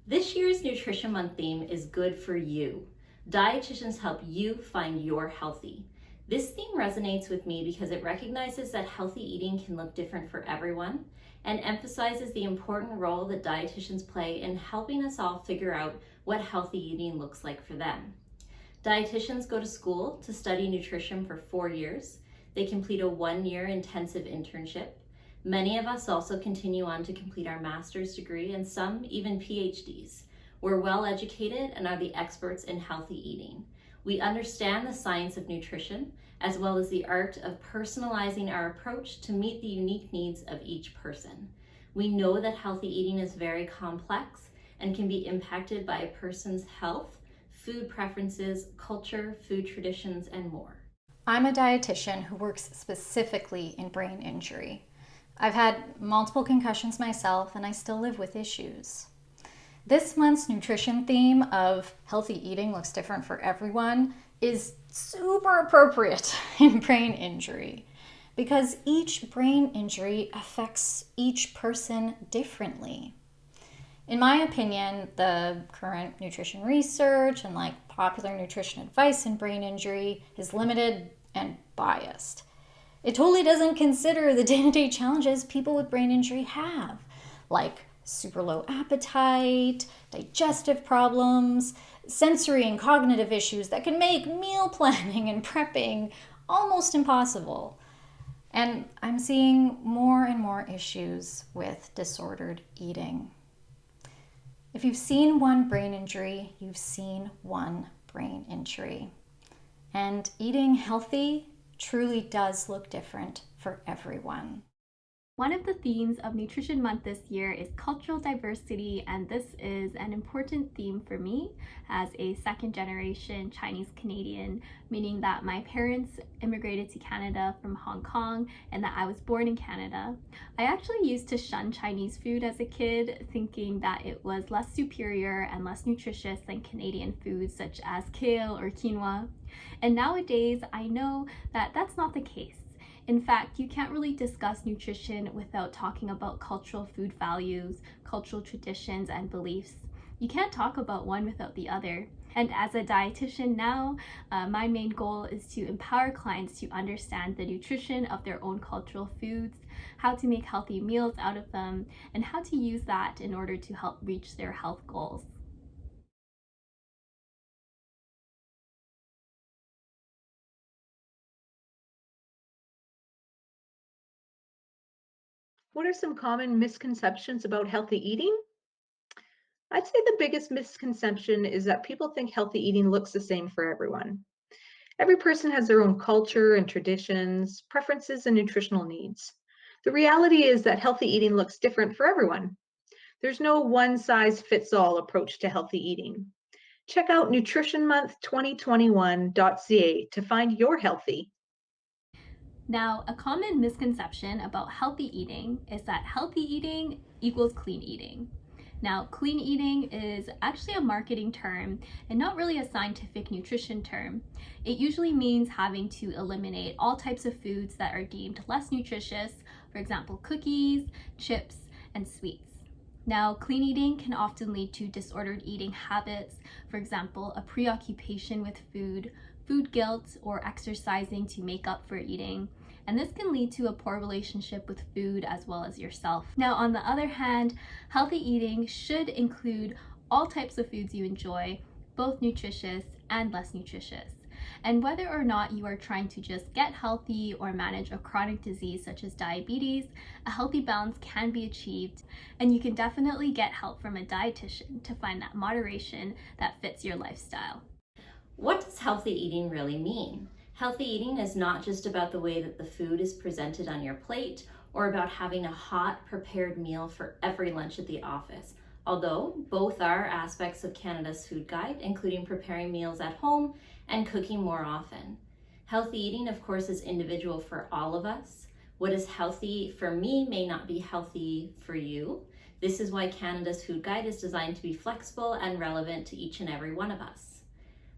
This year's Nutrition Month theme is Good for You. Dietitians help you find your healthy. This theme resonates with me because it recognizes that healthy eating can look different for everyone and emphasizes the important role that dietitians play in helping us all figure out what healthy eating looks like for them. Dietitians go to school to study nutrition for 4 years. They complete a 1-year intensive internship. Many of us also continue on to complete our master's degree and some even PhDs. We're well educated and are the experts in healthy eating. We understand the science of nutrition as well as the art of personalizing our approach to meet the unique needs of each person. We know that healthy eating is very complex and can be impacted by a person's health, food preferences, culture, food traditions, and more. I'm a dietitian who works specifically in brain injury. I've had multiple concussions myself, and I still live with issues. This month's nutrition theme of healthy eating looks different for everyone is super appropriate in brain injury because each brain injury affects each person differently. In my opinion, the current nutrition research and popular nutrition advice in brain injury is limited and biased. It totally doesn't consider the day-to-day challenges people with brain injury have, like super low appetite, digestive problems, sensory and cognitive issues that can make meal planning and prepping almost impossible. And I'm seeing more and more issues with disordered eating. If you've seen one brain injury, you've seen one brain injury. And eating healthy truly does look different for everyone. One of the themes of Nutrition Month this year is cultural diversity, and this is an important theme for me as a second-generation Chinese Canadian, meaning that my parents immigrated to Canada from Hong Kong and that I was born in Canada. I actually used to shun Chinese food as a kid, thinking that it was less superior and less nutritious than Canadian foods such as kale or quinoa. And nowadays, I know that that's not the case. In fact, you can't really discuss nutrition without talking about cultural food values, cultural traditions, and beliefs. You can't talk about one without the other. And as a dietitian now, my main goal is to empower clients to understand the nutrition of their own cultural foods, how to make healthy meals out of them, and how to use that in order to help reach their health goals. What are some common misconceptions about healthy eating? I'd say the biggest misconception is that people think healthy eating looks the same for everyone. Every person has their own culture and traditions, preferences, and nutritional needs. The reality is that healthy eating looks different for everyone. There's no one-size-fits-all approach to healthy eating. Check out nutritionmonth2021.ca to find your healthy. Now, a common misconception about healthy eating is that healthy eating equals clean eating. Now, clean eating is actually a marketing term and not really a scientific nutrition term. It usually means having to eliminate all types of foods that are deemed less nutritious, for example, cookies, chips, and sweets. Now, clean eating can often lead to disordered eating habits, for example, a preoccupation with food, food guilt, or exercising to make up for eating. And this can lead to a poor relationship with food as well as yourself. Now, on the other hand, healthy eating should include all types of foods you enjoy, both nutritious and less nutritious. And whether or not you are trying to just get healthy or manage a chronic disease such as diabetes, a healthy balance can be achieved, and you can definitely get help from a dietitian to find that moderation that fits your lifestyle. What does healthy eating really mean? Healthy eating is not just about the way that the food is presented on your plate or about having a hot, prepared meal for every lunch at the office, although both are aspects of Canada's food guide, including preparing meals at home and cooking more often. Healthy eating, of course, is individual for all of us. What is healthy for me may not be healthy for you. This is why Canada's food guide is designed to be flexible and relevant to each and every one of us.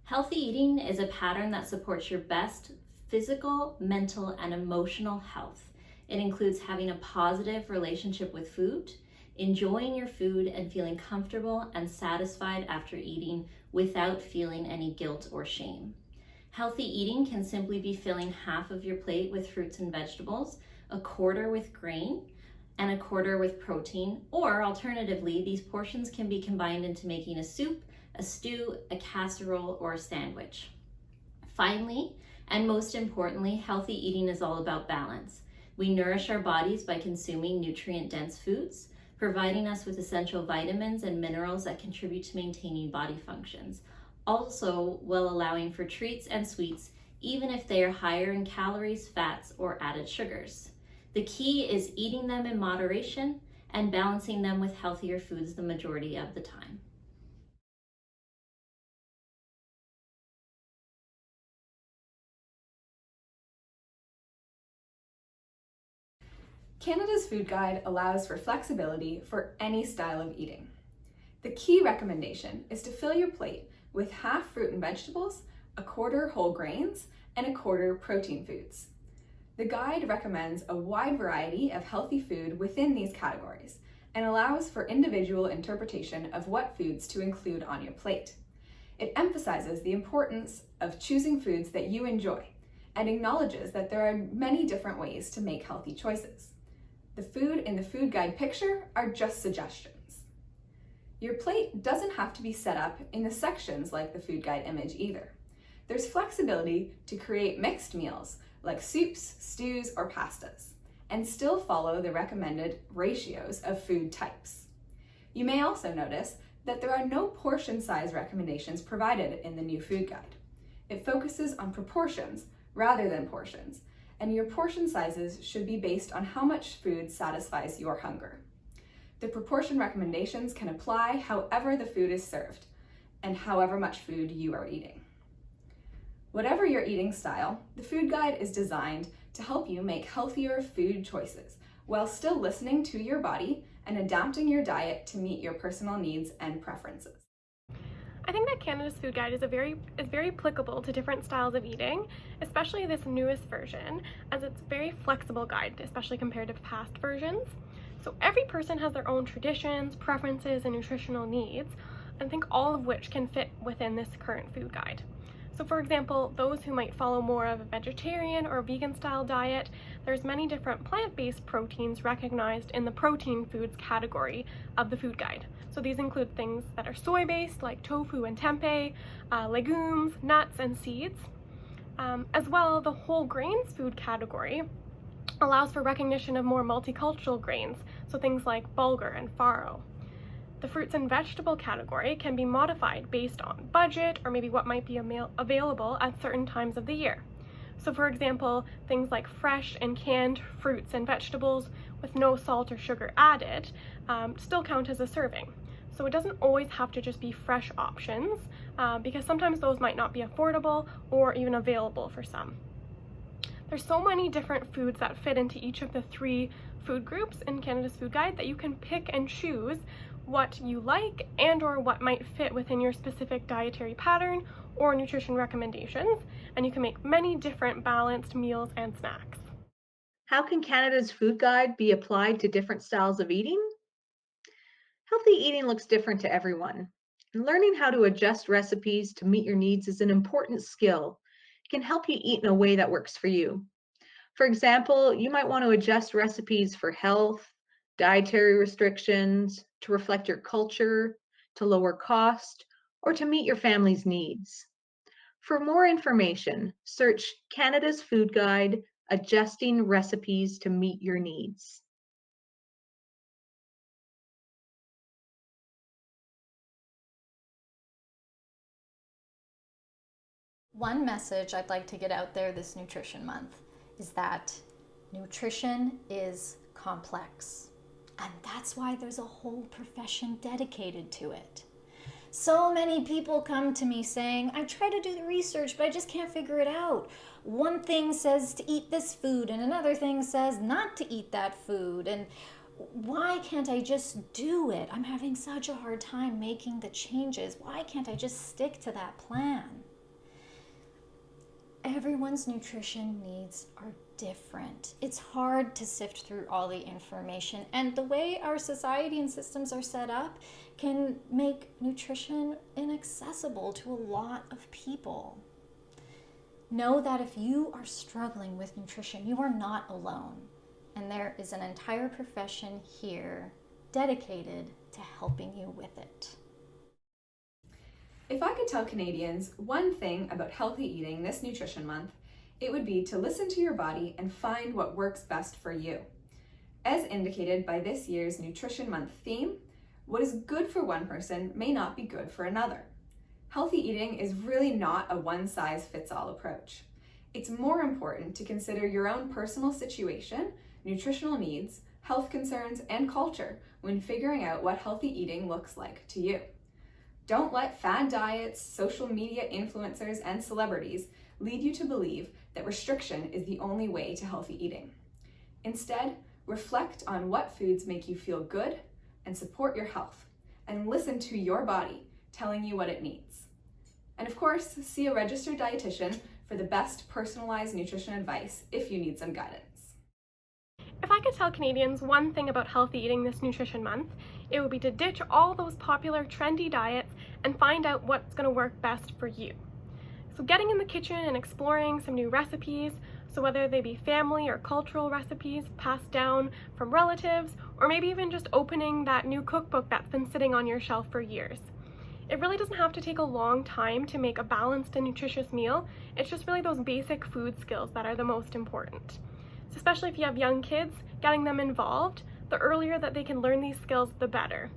Healthy eating is a pattern that supports your best physical, mental, and emotional health. It includes having a positive relationship with food, enjoying your food and feeling comfortable and satisfied after eating without feeling any guilt or shame. Healthy eating can simply be filling half of your plate with fruits and vegetables, a quarter with grain, and a quarter with protein, or alternatively, these portions can be combined into making a soup, a stew, a casserole, or a sandwich. Finally, and most importantly, healthy eating is all about balance. We nourish our bodies by consuming nutrient-dense foods, providing us with essential vitamins and minerals that contribute to maintaining body functions, also while allowing for treats and sweets, even if they are higher in calories, fats, or added sugars. The key is eating them in moderation and balancing them with healthier foods the majority of the time. Canada's food guide allows for flexibility for any style of eating. The key recommendation is to fill your plate with half fruit and vegetables, a quarter whole grains, and a quarter protein foods. The guide recommends a wide variety of healthy food within these categories and allows for individual interpretation of what foods to include on your plate. It emphasizes the importance of choosing foods that you enjoy and acknowledges that there are many different ways to make healthy choices. The food in the food guide picture are just suggestions. Your plate doesn't have to be set up in the sections like the food guide image either. There's flexibility to create mixed meals like soups, stews, or pastas, and still follow the recommended ratios of food types. You may also notice that there are no portion size recommendations provided in the new food guide. It focuses on proportions rather than portions, and your portion sizes should be based on how much food satisfies your hunger. The proportion recommendations can apply however the food is served and however much food you are eating. Whatever your eating style, the food guide is designed to help you make healthier food choices while still listening to your body and adapting your diet to meet your personal needs and preferences. I think that Canada's food guide is very applicable to different styles of eating, especially this newest version, as it's a very flexible guide, especially compared to past versions. So every person has their own traditions, preferences, and nutritional needs, and I think all of which can fit within this current food guide. So for example, those who might follow more of a vegetarian or vegan style diet, there's many different plant-based proteins recognized in the protein foods category of the food guide. So these include things that are soy-based like tofu and tempeh, legumes, nuts, and seeds. As well, the whole grains food category allows for recognition of more multicultural grains, so things like bulgur and farro. The fruits and vegetable category can be modified based on budget or maybe what might be available at certain times of the year. So for example, things like fresh and canned fruits and vegetables with no salt or sugar added still count as a serving. So it doesn't always have to just be fresh options because sometimes those might not be affordable or even available for some. There's so many different foods that fit into each of the 3 food groups in Canada's food guide that you can pick and choose what you like and or what might fit within your specific dietary pattern or nutrition recommendations, and you can make many different balanced meals and snacks. How can Canada's food guide be applied to different styles of eating? Healthy eating looks different to everyone, and learning how to adjust recipes to meet your needs is an important skill. It can help you eat in a way that works for you. For example, you might want to adjust recipes for health, dietary restrictions, to reflect your culture, to lower cost, or to meet your family's needs. For more information, search Canada's Food Guide, Adjusting Recipes to Meet Your Needs. One message I'd like to get out there this Nutrition Month is that nutrition is complex. And that's why there's a whole profession dedicated to it. So many people come to me saying, I try to do the research, but I just can't figure it out. One thing says to eat this food, and another thing says not to eat that food. And why can't I just do it? I'm having such a hard time making the changes. Why can't I just stick to that plan? everyone's nutrition needs are different. It's hard to sift through all the information, and the way our society and systems are set up can make nutrition inaccessible to a lot of people. Know that if you are struggling with nutrition, you are not alone, and there is an entire profession here dedicated to helping you with it. If I could tell Canadians one thing about healthy eating this Nutrition Month, it would be to listen to your body and find what works best for you. As indicated by this year's Nutrition Month theme, what is good for one person may not be good for another. Healthy eating is really not a one-size-fits-all approach. It's more important to consider your own personal situation, nutritional needs, health concerns, and culture when figuring out what healthy eating looks like to you. Don't let fad diets, social media influencers, and celebrities lead you to believe that restriction is the only way to healthy eating. Instead, reflect on what foods make you feel good and support your health, and listen to your body telling you what it needs. And of course, see a registered dietitian for the best personalized nutrition advice if you need some guidance. If I could tell Canadians one thing about healthy eating this Nutrition Month, it would be to ditch all those popular trendy diets and find out what's going to work best for you. So getting in the kitchen and exploring some new recipes, so whether they be family or cultural recipes passed down from relatives, or maybe even just opening that new cookbook that's been sitting on your shelf for years. It really doesn't have to take a long time to make a balanced and nutritious meal. It's just really those basic food skills that are the most important. So especially if you have young kids, getting them involved, the earlier that they can learn these skills, the better.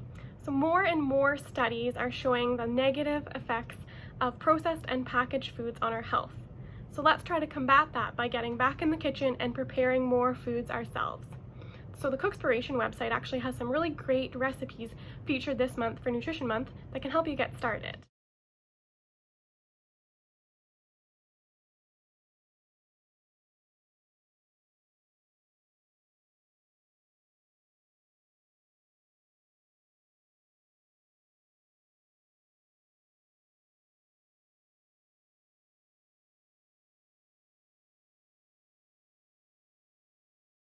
So more and more studies are showing the negative effects of processed and packaged foods on our health. So let's try to combat that by getting back in the kitchen and preparing more foods ourselves. So the Cookspiration website actually has some really great recipes featured this month for Nutrition Month that can help you get started.